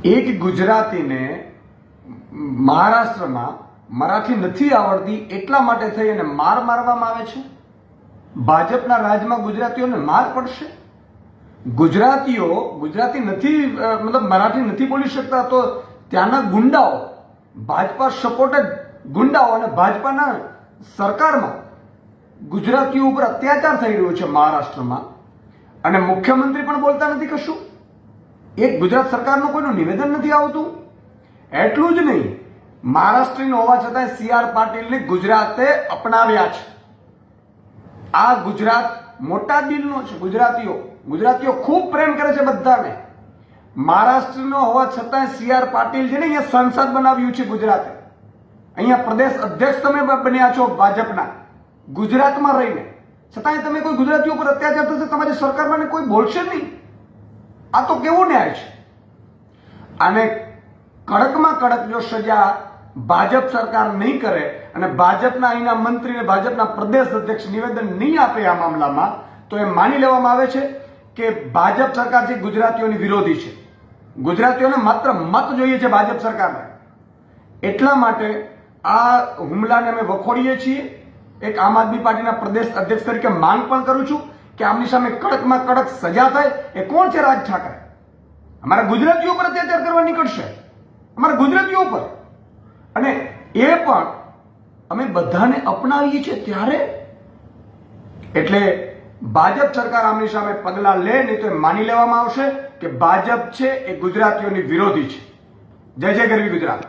એક ગુજરાતીને મહારાષ્ટ્રમાં મરાઠી નથી આવડતી એટલા માટે થઈ અને માર મારવામાં આવે છે. ભાજપના રાજમાં ગુજરાતીઓને માર પડશે. ગુજરાતી નથી, મતલબ મરાઠી નથી બોલી શકતા તો ત્યાંના ગુંડાઓ, ભાજપા સપોર્ટેડ ગુંડાઓ અને ભાજપાના સરકારમાં ગુજરાતીઓ ઉપર અત્યાચાર થઈ રહ્યો છે મહારાષ્ટ્રમાં, અને મુખ્યમંત્રી પણ બોલતા નથી કશું. એક ગુજરાત સરકારનું કોઈનું નિવેદન નથી આવતું. એટલું જ નહીં, મહારાષ્ટ્રીનો હોવા છતાં સી.આર. પાટીલને ગુજરાતે અપનાવ્યા છે. આ ગુજરાત મોટા દિલનો છે. ગુજરાતીઓ ખૂબ પ્રેમ કરે છે બધાને. મહારાષ્ટ્રનો હોવા છતાં સી.આર. પાટીલ છે ને અહીંયા સંસદ બનાવ્યું છે ગુજરાતે. અહીંયા પ્રદેશ અધ્યક્ષ તમે બન્યા છો ભાજપના, ગુજરાતમાં રહીને. છતાંય તમે કોઈ ગુજરાતીઓ પર અત્યાચાર થશે તમારી સરકારમાં કોઈ બોલશે નહીં. આ તો કેવો ન્યાય છે? આને કડકમાં કડક જો સજા ભાજપ સરકાર નહીં કરે અને ભાજપના અહીંના મંત્રીને ભાજપના પ્રદેશ અધ્યક્ષ નિવેદન નહીં આપે આ મામલામાં, તો એ માની લેવામાં આવે છે કે ભાજપ સરકાર છે ગુજરાતીઓની વિરોધી છે. ગુજરાતીઓને માત્ર મત જોઈએ છે ભાજપ સરકારને. એટલા માટે આ હુમલાને અમે વખોડીએ છીએ. એક આમ આદમી પાર્ટીના પ્રદેશ અધ્યક્ષ તરીકે માંગ પણ કરું છું કે આમની સામે કડકમાં કડક સજા થાય. એ કોણ છે? રાજ ઠાકરે અમારા ગુજરાતીઓ પર અત્યાચાર કરવા નીકળશે, અમારા ગુજરાતીઓ પર. અને એ પણ અમે બધાને અપનાવીએ છીએ ત્યારે. એટલે ભાજપ સરકાર આમની સામે પગલાં લે, નહીં તો એ માની લેવામાં આવશે કે ભાજપ છે એ ગુજરાતીઓની વિરોધી છે. જય જય ગરવી ગુજરાત.